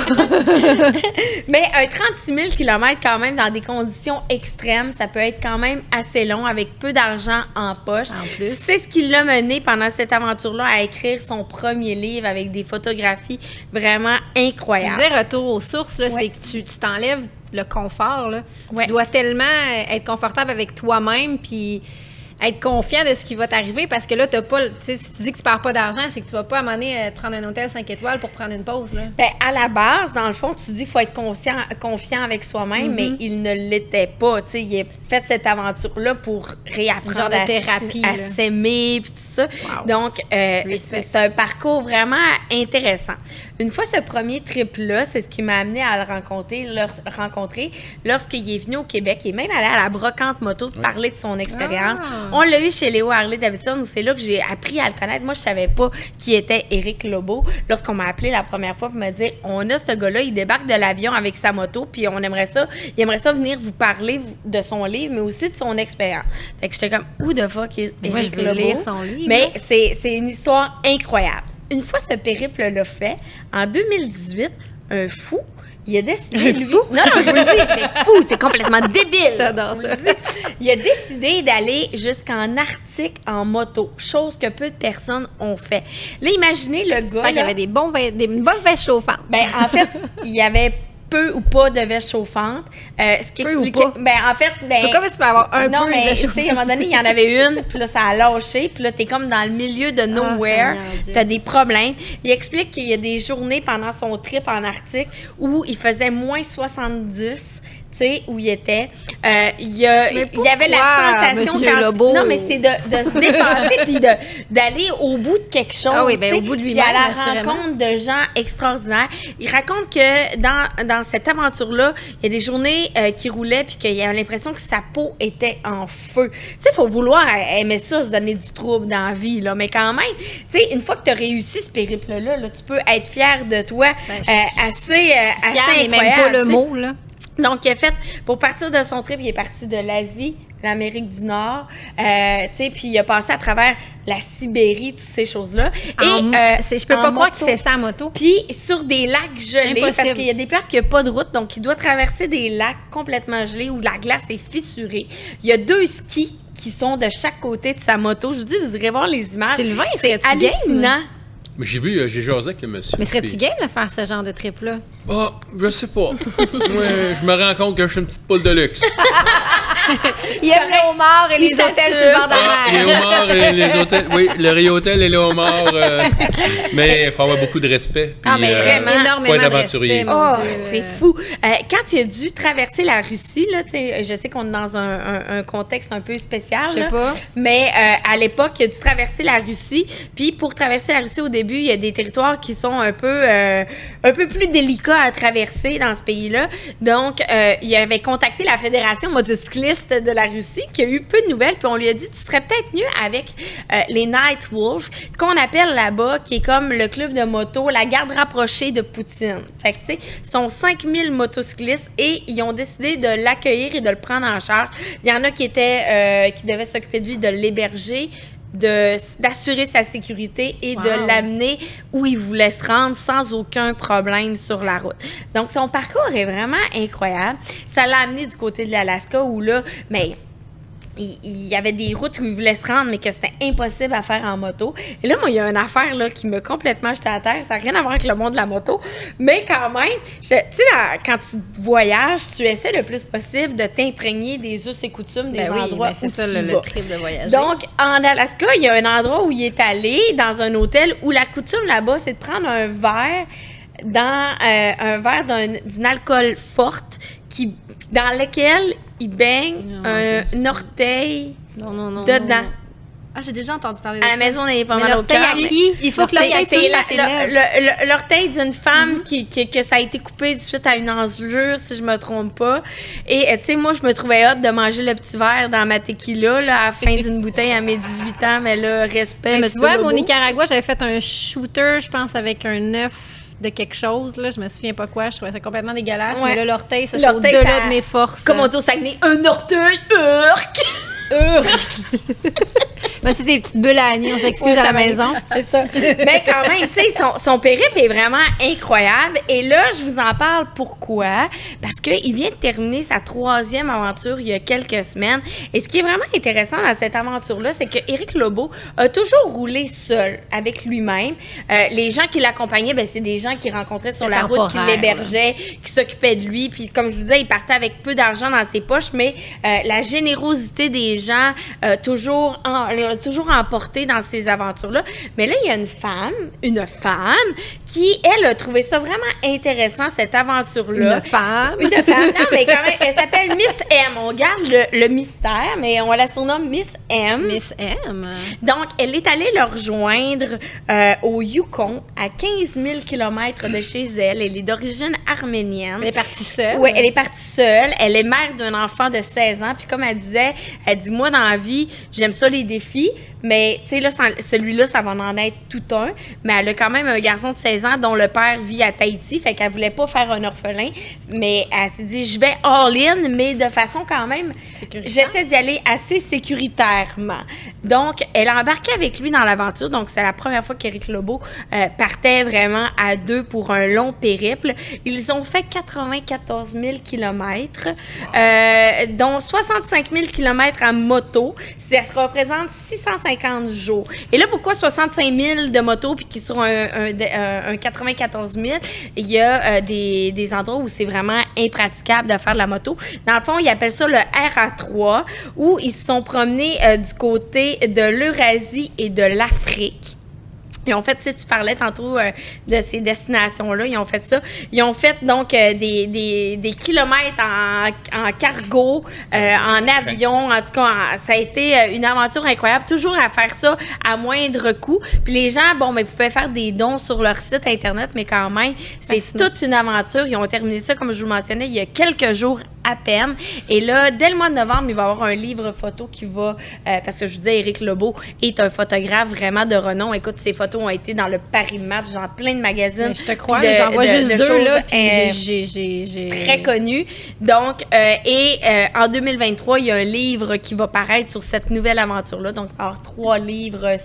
Mais un 36 000 km quand même dans des conditions extrêmes, ça peut être quand même assez long avec peu d'argent en poche. En plus. C'est ce qui l'a mené pendant cette aventure-là à écrire son premier livre avec des photographies vraiment Je incroyables. disais, retour aux sources, là, Ouais. c'est que tu t'enlèves le confort. Là. Ouais. Tu dois tellement être confortable avec toi-même, puis être confiant de ce qui va t'arriver, parce que là, t'as pas, tu sais, si tu dis que tu perds pas d'argent, c'est que tu vas pas à un moment donné te prendre un hôtel 5 étoiles pour prendre une pause. Là. Ben, à la base, dans le fond, tu dis qu'il faut être confiant avec soi-même, mais il ne l'était pas. Tu sais, il a fait cette aventure-là pour réapprendre Genre de à thérapie, à là. s'aimer puis tout ça. Wow. Donc, Respect. c'est un parcours vraiment intéressant. Une fois ce premier trip-là, c'est ce qui m'a amené à le rencontrer lorsqu'il est venu au Québec. Il est même allé à la brocante moto de parler de son expérience. Ah. On l'a eu chez Léo Harley-Davidson, où c'est là que j'ai appris à le connaître. Moi, je savais pas qui était Éric Lobo. Lorsqu'on m'a appelé la première fois pour me dire, on a ce gars-là, il débarque de l'avion avec sa moto, puis il aimerait ça venir vous parler de son livre, mais aussi de son expérience. Fait que j'étais comme, who the fuck is Moi, Éric je veux Lobo? lire son livre. Mais c'est une histoire incroyable. Une fois ce périple-là fait, en 2018, un fou, il a décidé, lui... Non, je vous le dis, c'est fou, c'est complètement débile. J'adore ça. Il a décidé d'aller jusqu'en Arctique en moto, chose que peu de personnes ont fait. Là, imaginez le gars... J'espère qu'il y avait une bonne veste chauffante. Ben, en fait, il y avait peu ou pas de veste chauffante. Ce qui Peu ou expliquait... pas? Ben, en fait... Ben, Comment tu peux avoir un non, peu de mais veste tu sais, à un moment donné, il y en avait une, puis là, ça a lâché, puis là, t'es comme dans le milieu de nowhere, Seigneur Dieu. t'as des problèmes. Il explique qu'il y a des journées pendant son trip en Arctique où il faisait moins 70, tu sais, où il était. Il y avait la sensation Monsieur quand... Lebeau? Non, mais c'est de se dépasser, puis d'aller au bout de quelque chose. Ah oui, ben, tu sais, au bout de puis lui-même, à la assurément. rencontre de gens extraordinaires. Il raconte que dans cette aventure-là, il y a des journées qui roulaient puis qu'il avait l'impression que sa peau était en feu. Tu sais, il faut vouloir aimer ça, se donner du trouble dans la vie, là. Mais quand même, tu sais, une fois que tu as réussi ce périple-là, là, tu peux être fier de toi assez Fier, mais même incroyable. pas le tu sais. mot, là. Donc, il a fait, pour partir de son trip, il est parti de l'Asie, l'Amérique du Nord, tu sais, puis il a passé à travers la Sibérie, toutes ces choses-là. Je peux en pas croire moto. qu'il fait ça en moto. Puis sur des lacs gelés, Impossible. parce qu'il y a des places qui n'ont pas de route, donc il doit traverser des lacs complètement gelés où la glace est fissurée. Il y a 2 skis qui sont de chaque côté de sa moto. Je vous dis, vous irez voir les images. Sylvain, c'est serais-tu game? hallucinant. Mais j'ai jasé avec le monsieur. Mais serais-tu puis- game de faire ce genre de trip-là? Ah, je sais pas. Moi, je me rends compte que je suis une petite poule de luxe. Il y a les homards et les Il hôtels s'assure. sur le bord de la Ah, les mer. homards et les hôtels. Oui, le Rio-Hôtel et les homards. Mais il faut avoir beaucoup de respect. Ah, puis, mais vraiment, faut énormément être de aventurier. respect, mon Oh, Dieu. c'est fou. Quand il a dû traverser la Russie, là, tu sais, je sais qu'on est dans un contexte un peu spécial. Je sais là, pas. Mais à l'époque, il a dû traverser la Russie. Puis pour traverser la Russie, au début, il y a des territoires qui sont un peu plus délicats à traverser dans ce pays-là. Donc, il avait contacté la Fédération motocycliste de la Russie, qui a eu peu de nouvelles. Puis on lui a dit, tu serais peut-être mieux avec les Night Wolves, qu'on appelle là-bas, qui est comme le club de moto, la garde rapprochée de Poutine. Fait que, tu sais, sont 5000 motocyclistes et ils ont décidé de l'accueillir et de le prendre en charge. Il y en a qui devaient s'occuper de lui, de l'héberger, d'assurer sa sécurité et Wow. de l'amener où il voulait se rendre sans aucun problème sur la route. Donc, son parcours est vraiment incroyable. Ça l'a amené du côté de l'Alaska où là, mais il y avait des routes où il voulait se rendre, mais que c'était impossible à faire en moto. Et là, moi, il y a une affaire là, qui m'a complètement jetée à terre. Ça n'a rien à voir avec le monde de la moto. Mais quand même, tu sais, quand tu voyages, tu essaies le plus possible de t'imprégner des us et coutumes des Ben oui, endroits ben c'est où ça tu le vas. trip de voyager. Donc, en Alaska, il y a un endroit où il est allé, dans un hôtel, où la coutume là-bas, c'est de prendre un verre dans un verre d'une alcool forte dans lequel il baigne un orteil dedans. Ah, j'ai déjà entendu parler de À ça. la maison, on est pas mal au l'orteil cœur. à qui? Il faut que l'orteil touche tes lèvres. L'orteil d'une femme que ça a été coupé suite à une engelure, si je me trompe pas. Et tu sais, moi, je me trouvais hâte de manger le petit verre dans ma tequila là, à la fin d'une bouteille à mes 18 ans. Mais là, respect, Mais monsieur tu vois, Lebeau. au Nicaragua, j'avais fait un shooter, je pense, avec un œuf de quelque chose. Là. Je me souviens pas quoi. Je trouvais ça complètement dégueulasse. Ouais. Mais là, l'orteil, ça, c'est L'orteil, au-delà ça- de mes forces. Comme on dit au Saguenay, un orteil, Ben, c'est des petites bulles à Annie. On s'excuse Ouais, à la ça va. maison. C'est ça. Mais quand même, tu sais, son périple est vraiment incroyable. Et là, je vous en parle pourquoi? Parce qu'il vient de terminer sa 3e aventure il y a quelques semaines. Et ce qui est vraiment intéressant dans cette aventure-là, c'est que Éric Lebeau a toujours roulé seul avec lui-même. Les gens qui l'accompagnaient, ben, c'est des gens qu'il rencontrait sur C'est la route, qui temporaire, l'hébergeaient, qui s'occupaient de lui. Puis comme je vous disais, il partait avec peu d'argent dans ses poches, mais la générosité des gens toujours emporté dans ces aventures-là. Mais là, il y a une femme qui, elle, a trouvé ça vraiment intéressant, cette aventure-là. Une femme. Une femme. Non, mais quand même, elle s'appelle Miss M. On garde le mystère, mais on la surnomme Miss M. Miss M. Donc, elle est allée le rejoindre au Yukon, à 15 000 km de chez elle. Elle est d'origine arménienne. Elle est partie seule. Oui, elle est partie seule. Elle est mère d'un enfant de 16 ans. Puis comme elle disait, moi, dans la vie, j'aime ça les défis, mais tu sais, là, celui-là, ça va en être tout un. Mais elle a quand même un garçon de 16 ans dont le père vit à Tahiti. Fait qu'elle voulait pas faire un orphelin. Mais elle s'est dit, je vais all-in, mais de façon quand même, j'essaie d'y aller assez sécuritairement. Donc, elle a embarqué avec lui dans l'aventure. Donc, c'est la première fois qu'Éric Lebeau partait vraiment à deux pour un long périple. Ils ont fait 94 000 km, dont 65 000 km en moto. Ça se représente 650 jours. Et là, pourquoi 65 000 de moto puis qui sur un 94 000? Il y a des endroits où c'est vraiment impraticable de faire de la moto. Dans le fond, ils appellent ça le RA3, où ils se sont promenés du côté de l'Eurasie et de l'Afrique. Ils ont fait, tu sais, tu parlais tantôt de ces destinations-là, ils ont fait ça. Ils ont fait donc des kilomètres en cargo, en avion. En tout cas, ça a été une aventure incroyable. Toujours à faire ça à moindre coût. Puis les gens, bon, mais pouvaient faire des dons sur leur site Internet, mais quand même, c'est toute une aventure. Ils ont terminé ça, comme je vous le mentionnais, il y a quelques jours à peine. Et là, dès le mois de novembre, il va y avoir un livre photo qui va... parce que je vous disais, Éric Lebeau est un photographe vraiment de renom. Écoute, ses photos ont été dans le Paris Match, dans plein de magazines. Mais je te crois, puis j'en vois juste de deux, choses, là, puis j'ai... très connu. Donc, en 2023, il y a un livre qui va paraître sur cette nouvelle aventure-là. Donc, il va y avoir 3 livres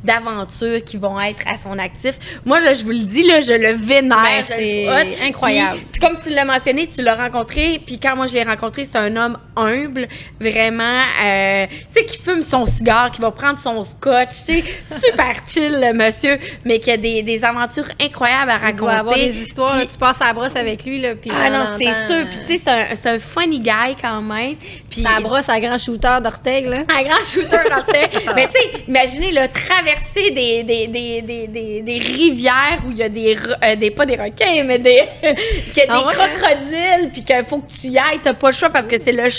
d'aventures qui vont être à son actif. Moi, là, je vous le dis, là, je le vénère. Ben, c'est incroyable. Puis, comme tu l'as mentionné, tu l'as rencontré. Puis quand moi, je l'ai rencontré, c'est un homme humble, vraiment, tu sais, qui fume son cigare, qui va prendre son scotch, tu sais, super chill, le monsieur, mais qui a des aventures incroyables à raconter. Il doit avoir des histoires, Puis- là, tu passes à la brosse avec lui, là, puis ah là, non, on c'est entend, sûr. Puis tu sais, c'est un funny guy quand même. Puis ça brosse à grand shooter d'orteil, là. un grand shooter dans le tête. Mais tu sais, imaginez, là, traverser des rivières où il y a pas des requins, mais qu'il y a des crocodiles, puis qu'il faut que tu y ailles, t'as pas le choix parce que c'est le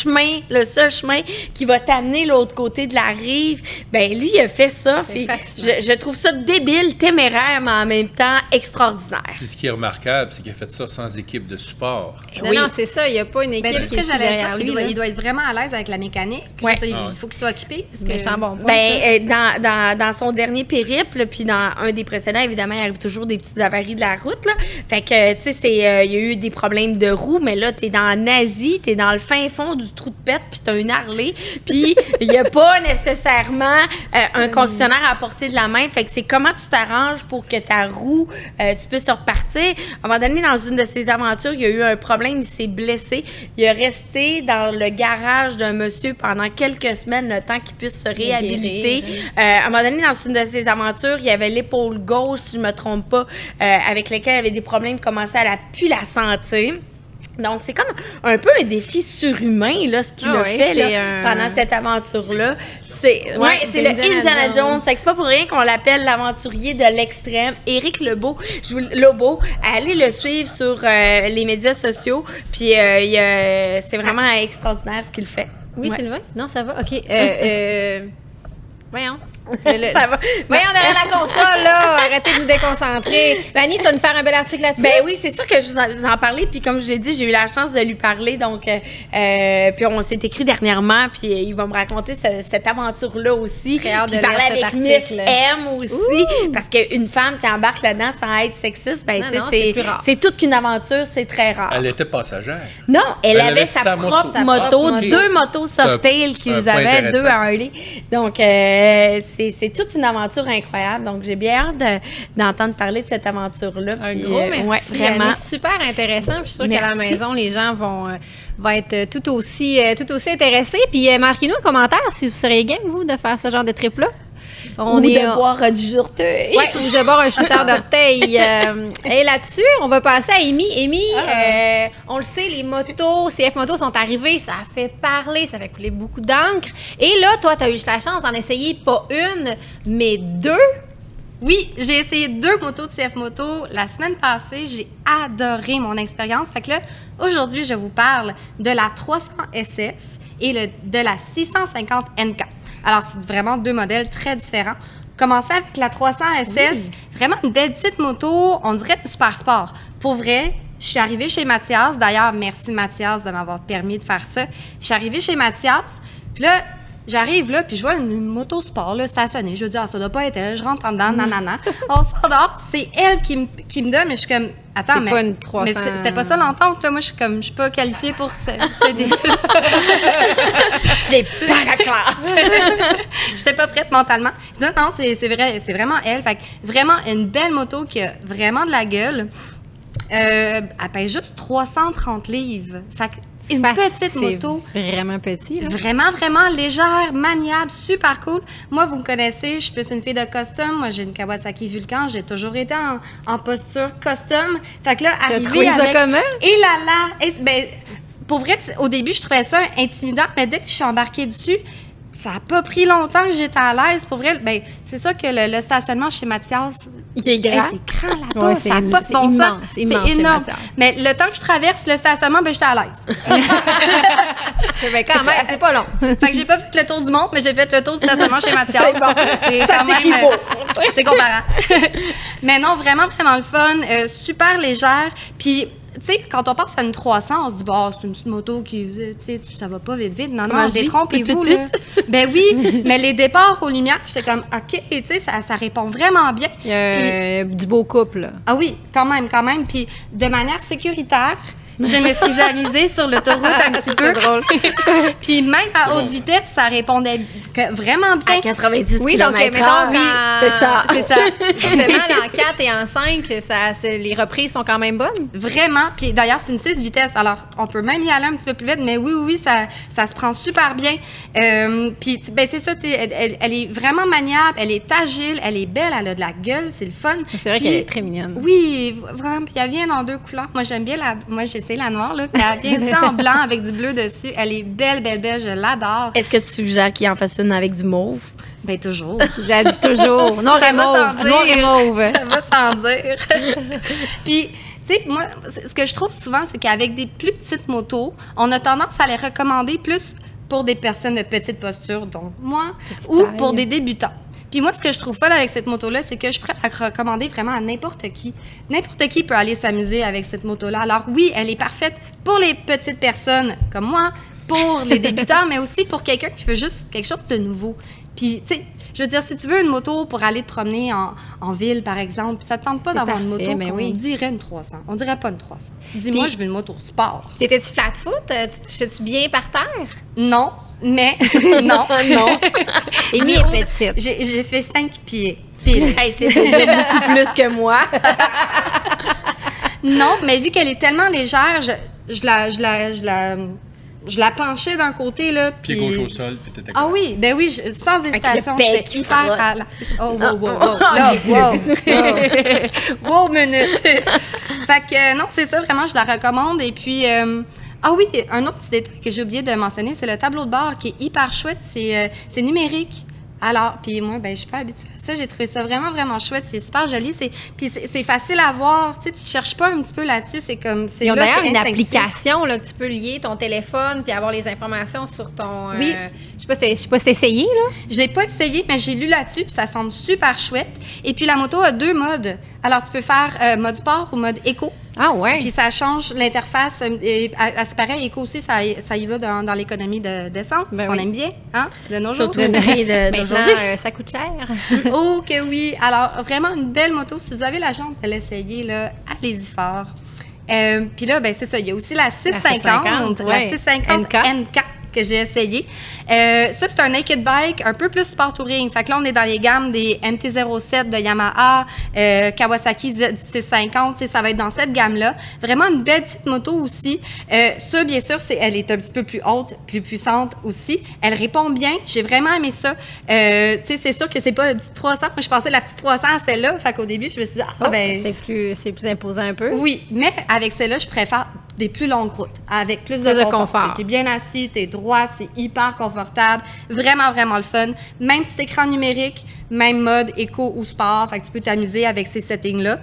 seul chemin qui va t'amener l'autre côté de la rive. Ben lui, il a fait ça. Puis je trouve ça débile, téméraire, mais en même temps extraordinaire. Puis ce qui est remarquable, c'est qu'il a fait ça sans équipe de support. Non, non, c'est ça, il n'y a pas une équipe Ben, c'est ce qui que est j'allais derrière dire. lui. Il doit être vraiment à l'aise avec la mécanique. Ouais. Je veux dire, il faut qu'il soit occupé. Parce que... Méchant bon point, Ben, dans son dernier périple, puis dans un des précédents, évidemment, il arrive toujours des petites avaries de la route, là. Fait que, tu sais, il y a eu des problèmes de roues, mais là, t'es en Asie, t'es dans le fin fond du trou de pète, puis t'as une Harley, puis il n'y a pas nécessairement un concessionnaire à portée de la main. Fait que c'est comment tu t'arranges pour que ta roue, tu puisses repartir. À un moment donné, dans une de ses aventures, il y a eu un problème, il s'est blessé. Il a resté dans le garage d'un monsieur pendant quelques semaines, le temps qu'il puisse se réhabiliter. À un moment donné, dans une de ses aventures, il y avait l'épaule gauche, si je me trompe pas, avec laquelle il avait des problèmes, commençait à plus la sentir. Donc, c'est comme un peu un défi surhumain, là, ce qu'il a fait là, pendant cette aventure-là. C'est le Indiana Jones. C'est pas pour rien qu'on l'appelle l'aventurier de l'extrême. Éric Lobo, allez le suivre sur les médias sociaux. Puis c'est vraiment extraordinaire ce qu'il fait. Oui, Sylvain? Non, ça va? OK. Voyons. Ça va. Voyons derrière la console, là. Arrêtez de nous déconcentrer. Vanny, tu vas nous faire un bel article là-dessus? Ben oui, c'est sûr que je vous en parlais. Puis comme je l'ai dit, j'ai eu la chance de lui parler. Donc, puis on s'est écrit dernièrement. Puis il va me raconter cette aventure-là aussi. Très hâte de parler lire cet avec Miss article. M aussi. Parce qu'une femme qui embarque là-dedans sans être sexiste, ben tu sais, c'est toute qu'une aventure. C'est très rare. Elle était passagère. Non, elle avait avait sa sa propre moto. moto, deux motos Softail qu'ils point avaient, intéressant. deux à Harley. Donc, c'est toute une aventure incroyable. Donc, j'ai bien hâte d'entendre parler de cette aventure-là. Un Puis, gros merci. ouais, vraiment. Annie. Super intéressant. Je suis sûre qu'à la Merci. maison, les gens vont être tout aussi intéressés. Puis, marquez-nous un commentaire si vous seriez game, vous, de faire ce genre de trip-là. Ou de boire du Jurteuil. Oui, ou je boire un shooter d'orteil. Et là-dessus, on va passer à Amy. Amy, on le sait, les motos, CF Motos sont arrivées, ça a fait parler, ça fait couler beaucoup d'encre. Et là, toi, tu as eu la chance d'en essayer pas une, mais deux. Oui, j'ai essayé 2 motos de CF Moto la semaine passée. J'ai adoré mon expérience. Fait que là, aujourd'hui, je vous parle de la 300 SS et de la 650 NK. Alors, c'est vraiment 2 modèles très différents. Commencer avec la 300 SS, vraiment une belle petite moto, on dirait du super sport. Pour vrai, je suis arrivée chez Mathias. D'ailleurs, merci Mathias de m'avoir permis de faire ça. Je suis arrivée chez Mathias, puis là, j'arrive là, puis je vois une moto sport là, stationnée. Je dis, ça doit pas être elle. Je rentre en dedans, nanana. On s'endort. C'est elle qui me donne, mais je suis comme, attends, C'est pas une 300. mais c'était pas ça l'entente. Là. Moi, je suis pas qualifiée pour céder. J'ai pas la classe. J'étais pas prête mentalement. Je dis, non, c'est vrai, c'est vraiment elle. Fait que vraiment une belle moto qui a vraiment de la gueule. Elle pèse juste 330 livres. Fait que une petite moto. C'est vraiment petit, là. Vraiment, vraiment légère, maniable, super cool. Moi, vous me connaissez, je suis plus une fille de custom. Moi, j'ai une Kawasaki Vulcan. J'ai toujours été en posture custom. Fait que là, arriver trouvé ça avec... comment? Et là, ben, pour vrai, au début, je trouvais ça intimidant, mais dès que je suis embarquée dessus, ça n'a pas pris longtemps que j'étais à l'aise. Pour vrai, ben, c'est ça que le stationnement chez Mathias, il est grand. C'est grand là-bas, Ouais, ça n'a pas de bon sens. C'est immense chez énorme. Mathias. Mais le temps que je traverse le stationnement, ben, j'étais à l'aise. Ben, quand même, c'est pas long. Fait que j'ai pas fait le tour du monde, mais j'ai fait le tour du stationnement chez Mathias. C'est bon. C'est Ça quand même, s'équivaut. c'est comparant. Mais non, vraiment, vraiment le fun. Super légère. Puis, tu sais, quand on pense à une 300, on se dit, bah, c'est une petite moto qui, tu sais, ça va pas vite, vite. Non, Comment non, je dis? détrompez-vous, Put, put, là. Ben oui, mais les départs aux lumières, j'étais comme, OK, tu sais, ça répond vraiment bien. Il y a du beau couple, là. Ah oui, quand même. Puis, de manière sécuritaire, je me suis amusée sur l'autoroute un petit peu. C'est drôle. Puis même à haute vitesse, ça répondait vraiment bien. À 90 Oui, donc, km/h. mettons, Oui, quand- c'est ça. C'est ça. Justement, là, en 4 et en 5, les reprises sont quand même bonnes. Vraiment. Puis d'ailleurs, c'est une 6 vitesses. Alors, on peut même y aller un petit peu plus vite, mais oui, ça se prend super bien. Puis, ben, c'est ça, tu sais, elle est vraiment maniable, elle est agile, elle est belle, elle a de la gueule, c'est le fun. C'est vrai Puis, qu'elle est très mignonne. Oui, vraiment. Puis elle vient dans 2 couleurs. Moi, j'aime bien moi, j'essaie la noire, là. Puis elle vient ici en blanc avec du bleu dessus. Elle est belle, je l'adore. Est-ce que tu suggères qu'il en fasse une avec du mauve? Ben, toujours. Je la dis toujours. Noir Ça et va sans mauve. Noir et dire. mauve. Ça va sans dire. Puis, tu sais, moi, ce que je trouve souvent, c'est qu'avec des plus petites motos, on a tendance à les recommander plus pour des personnes de petite posture, dont moi, ou taille. pour des débutants. Puis moi, ce que je trouve fun avec cette moto-là, c'est que je pourrais la recommander vraiment à n'importe qui. N'importe qui peut aller s'amuser avec cette moto-là. Alors oui, elle est parfaite pour les petites personnes comme moi, pour les débutants, mais aussi pour quelqu'un qui veut juste quelque chose de nouveau. Puis, tu sais, je veux dire, si tu veux une moto pour aller te promener en ville, par exemple, puis ça te tente pas C'est d'avoir une parfait, moto, mais on oui. dirait une 300. On dirait pas une 300. Tu dis, moi, je veux une moto sport. T'étais-tu flat-foot? Tu touchais-tu bien par terre? Non, mais non. Amy Dis, est petite. J'ai fait 5 pieds. Pile. Hey, c'est déjà beaucoup plus que moi. Non, mais vu qu'elle est tellement légère, je la penchais d'un côté, là. Pied puis- gauche au sol, puis t'étais Ah correct. oui, ben oui, sans hésitation, le bec j'étais qui hyper frotte. à la... Oh, wow. Là, wow, minute. Fait que non, c'est ça, vraiment, je la recommande. Et puis, Ah oui, un autre petit détail que j'ai oublié de mentionner, c'est le tableau de bord qui est hyper chouette. C'est numérique. Alors, puis moi, ben, je suis pas habituée à ça. J'ai trouvé ça vraiment, vraiment chouette. C'est super joli. Puis c'est facile à voir. Tu sais, tu cherches pas un petit peu là-dessus. C'est comme. Ils ont d'ailleurs une instinctif. application là, que tu peux lier ton téléphone puis avoir les informations sur ton. Oui. Je sais pas si t'as essayé, là. Je l'ai pas essayé, mais j'ai lu là-dessus, puis ça semble super chouette. Et puis la moto a 2 modes. Alors, tu peux faire mode sport ou mode éco. Ah ouais. Puis ça change l'interface. C'est pareil, éco aussi, ça y va dans l'économie d'essence, Ben qu'on oui. aime bien, hein, de nos jours. Surtout maintenant, d'aujourd'hui. ça coûte cher. Oh que oui! Alors, vraiment une belle moto. Si vous avez la chance de l'essayer, là, allez-y fort. Puis là, ben c'est ça. Il y a aussi la 650. La 650 NK que j'ai essayé. Ça, c'est un naked bike un peu plus sport touring. Fait que là, on est dans les gammes des MT-07 de Yamaha, Kawasaki Z650. Ça va être dans cette gamme-là. Vraiment une belle petite moto aussi. Ça, bien sûr, elle est un petit peu plus haute, plus puissante aussi. Elle répond bien. J'ai vraiment aimé ça. C'est sûr que c'est pas la petite 300. Moi, je pensais la petite 300 à celle-là. Fait qu'au début, je me suis dit, c'est plus imposant un peu. oui, mais avec celle-là, je préfère des plus longues routes, avec plus de confort. T'es bien assis, t'es droite, c'est hyper confortable, vraiment, vraiment le fun. Même petit écran numérique, même mode éco ou sport, fait que tu peux t'amuser avec ces settings-là.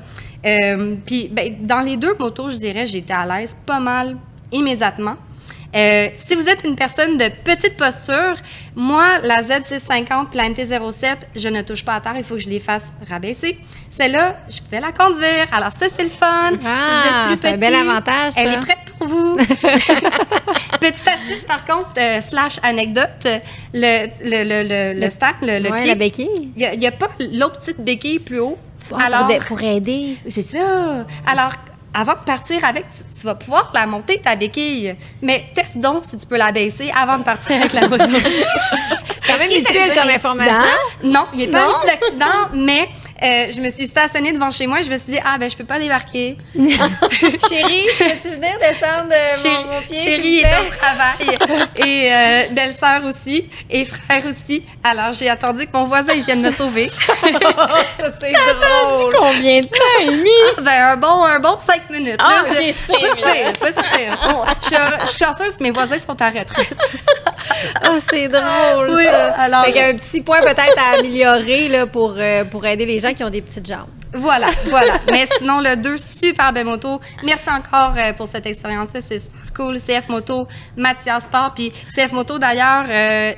Puis, ben, dans les 2 motos, je dirais, j'ai été à l'aise pas mal immédiatement. Si vous êtes une personne de petite posture, moi, la Z650 et la MT-07, je ne touche pas à terre, il faut que je les fasse rabaisser. Celle-là, je pouvais la conduire. Alors ça, c'est le fun. Si vous êtes plus petit, c'est un bel avantage, ça. Elle est prête pour vous. Petite astuce, par contre, / anecdote, le stack, le pied. La béquille. Il n'y a pas l'autre petite béquille plus haut. Pour aider. C'est ça. Alors, avant de partir avec, tu vas pouvoir la monter, ta béquille. Mais teste donc si tu peux la baisser avant de partir avec la moto. C'est quand même utile comme information. Non, il n'est pas arrivé d'accident, mais je me suis stationnée devant chez moi et je me suis dit, je peux pas débarquer. Chérie, peux-tu venir descendre mon pied? Chérie est au travail et belle-sœur aussi et frère aussi. Alors, j'ai attendu que mon voisin il vienne me sauver. Ça, c'est drôle. Combien de temps? Un bon 5 minutes. Ah, là. OK, c'est Pas super. Je suis chanceuse, mes voisins sont à retraite. Ah, c'est drôle, Oui, ça. alors- Fait qu'un petit point peut-être à améliorer là, pour aider les gens qui ont des petites jambes. Voilà. Mais sinon, le 2 super belles motos. Merci encore pour cette expérience-là. C'est super cool. CF Moto, Mathias Sport. Puis CF Moto, d'ailleurs,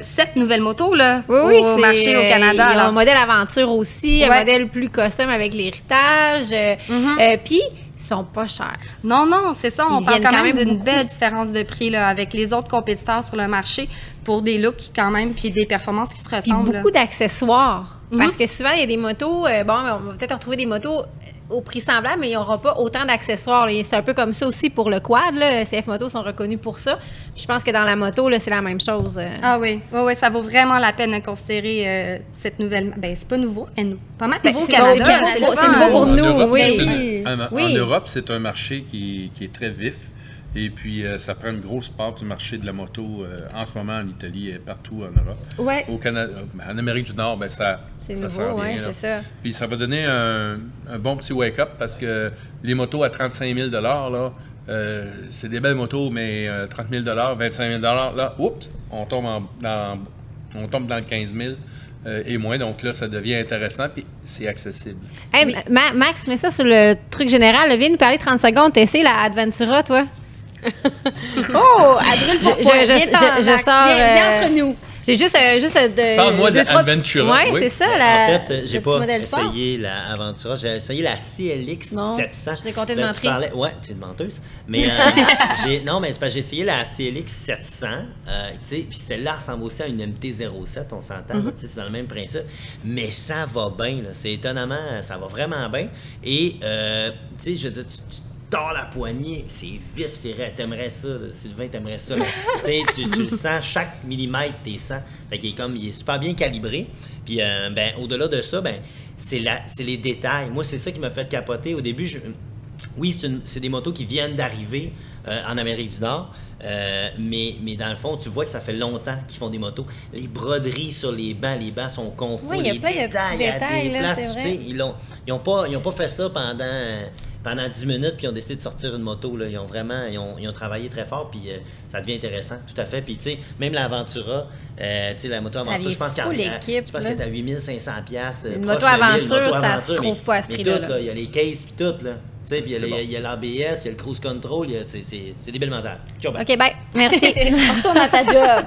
7 nouvelles motos là, au marché au Canada. Il y a un modèle aventure aussi, un Ouais. modèle plus custom avec l'héritage. Puis, ils sont pas chers. Non, c'est ça. On Ils parle viennent quand quand même même d'une beaucoup. belle différence de prix là, avec les autres compétiteurs sur le marché pour des looks quand même puis des performances qui se Puis ressemblent. beaucoup d'accessoires. Mhm. Parce que souvent, il y a des motos, on va peut-être retrouver des motos au prix semblable, mais il n'y aura pas autant d'accessoires. Et c'est un peu comme ça aussi pour le quad. Là. Les CF Motos sont reconnus pour ça. Puis je pense que dans la moto, là, c'est la même chose. Ah oui, ça vaut vraiment la peine de considérer cette nouvelle. Ben c'est pas nouveau, mais pas mal nouveau au c'est Canada. nouveau au Canada, c'est le c'est fun. nouveau pour nous, En Europe, oui. En Europe, c'est un marché qui est très vif. Et puis, ça prend une grosse part du marché de la moto en ce moment en Italie et partout en Europe. Ouais. Au Canada, en Amérique du Nord, ça nouveau, s'en vient. ouais, là. c'est ça. Puis ça va donner un bon petit wake-up parce que les motos à 35 000 là, c'est des belles motos, mais 30 000 25 000 là, oups, on tombe dans le 15 000 et moins. Donc là, ça devient intéressant puis c'est accessible. Hey, Max, mets ça sur le truc général. Viens nous parler 30 secondes. T'as essayé la Adventura, toi? Oh, Adrien, je sors. Viens entre nous. C'est juste de. Parle-moi de deux, trois l'Adventura, petits- Ouais, oui. c'est ça. En fait, j'ai le pas petit modèle sport. essayé la Aventura. J'ai essayé la CLX Non, 700. je t'ai compté de Là, mentir. Ouais, tu es une menteuse. Mais non, mais c'est parce que j'ai essayé la CLX 700. Tu sais, puis celle-là ressemble aussi à une MT-07, on s'entend. Mm-hmm. Tu sais, c'est dans le même principe. Mais ça va bien. Là. C'est étonnamment, ça va vraiment bien. Et, tu sais, je veux dire, tu tords la poignée, c'est vif, c'est raide. T'aimerais ça, là. Sylvain, t'aimerais ça. là. Tu sais, tu le sens, chaque millimètre, t'es sens. Fait qu'il est il est super bien calibré. Puis, au-delà de ça, c'est les détails. Moi, c'est ça qui m'a fait capoter. Au début, oui, c'est des motos qui viennent d'arriver en Amérique du Nord, mais dans le fond, tu vois que ça fait longtemps qu'ils font des motos. Les broderies sur les bancs sont confus. Oui, il y a les plein de petits à détails, des là, places, c'est tu sais, vrai. ils ont pas fait ça pendant pendant 10 minutes, puis ils ont décidé de sortir une moto. Là. Ils ont travaillé très fort, puis ça devient intéressant, tout à fait. Puis, tu sais, même l'Aventura, tu sais, la moto Aventura, je pense qu'elle est à 8500$. Une moto Aventure, ça se trouve pas à ce prix-là. Il y a les cases, puis tout, là. Tu sais, puis il y a l'ABS, il y a le cruise control, c'est des belles mentales. OK, bye. Merci. On retourne à ta job.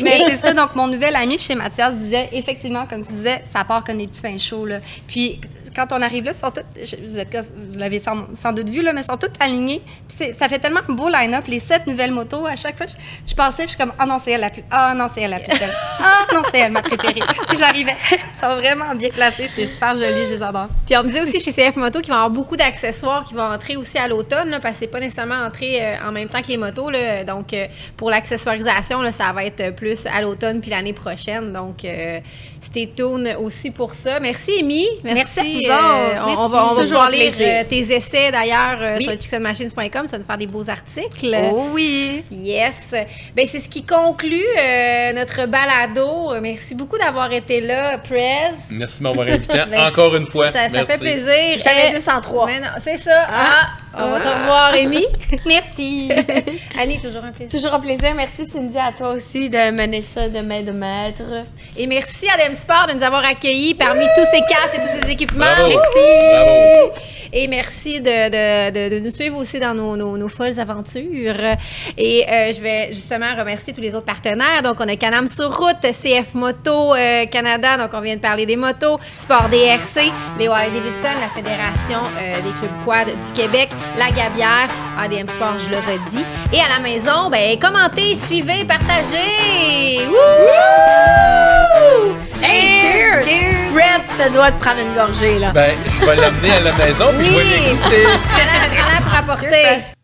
Mais c'est ça, donc mon nouvel ami chez Mathias disait, effectivement, comme tu disais, ça part comme des petits pains chauds, là. Puis quand on arrive là, ils sont toutes, vous l'avez sans doute vu, là, mais ils sont toutes alignés. Puis ça fait tellement un beau line-up, les 7 nouvelles motos. À chaque fois, je pensais, puis je suis comme, ah non, c'est elle la plus belle. Ah non, c'est elle ma préférée. Tu sais, j'arrivais, ils sont vraiment bien classés, c'est super joli, je les adore. Puis on me dit aussi chez CF Moto qu'il va y avoir beaucoup d'accessoires qui vont entrer aussi à l'automne, là, parce que c'est pas nécessairement entré en même temps que les motos, là. Donc, pour l'accessoirisation, là, ça va être plus à l'automne puis l'année prochaine. Donc, stay tuned aussi pour ça. Merci, Amy. Merci à vous autres. On va pouvoir lire tes essais, d'ailleurs, sur le chicksandmachines.com. Tu vas nous faire des beaux articles. Oh oui! Yes! Bien, c'est ce qui conclut notre balado. Merci beaucoup d'avoir été là, Prez. Merci de m'avoir invité encore une fois. Ça fait plaisir. J'avais 203. Mais non, c'est ça. On va te revoir, Amy. Merci. Annie, toujours un plaisir. Toujours un plaisir. Merci, Cindy, à toi aussi de mener ça de main de maître. Et merci à Dem Sport de nous avoir accueillis parmi tous ces casques et tous ces équipements. Bravo. Merci. Bravo. Et merci de nous suivre aussi dans nos folles aventures. Et je vais justement remercier tous les autres partenaires. Donc, on a Can-Am sur route, CF Moto Canada, donc on vient de parler des motos, Sport DRC, Léo Harley-Davidson, la Fédération des clubs quad du Québec, La Gabière, ADM Sport, je le redis. Et à la maison, ben commentez, suivez, partagez! Wouh! Hey, cheers! Cheers! Brett, tu te dois de prendre une gorgée, là. Ben, je vais l'amener à la maison, puis je vais l'écouter. Voilà pour apporter.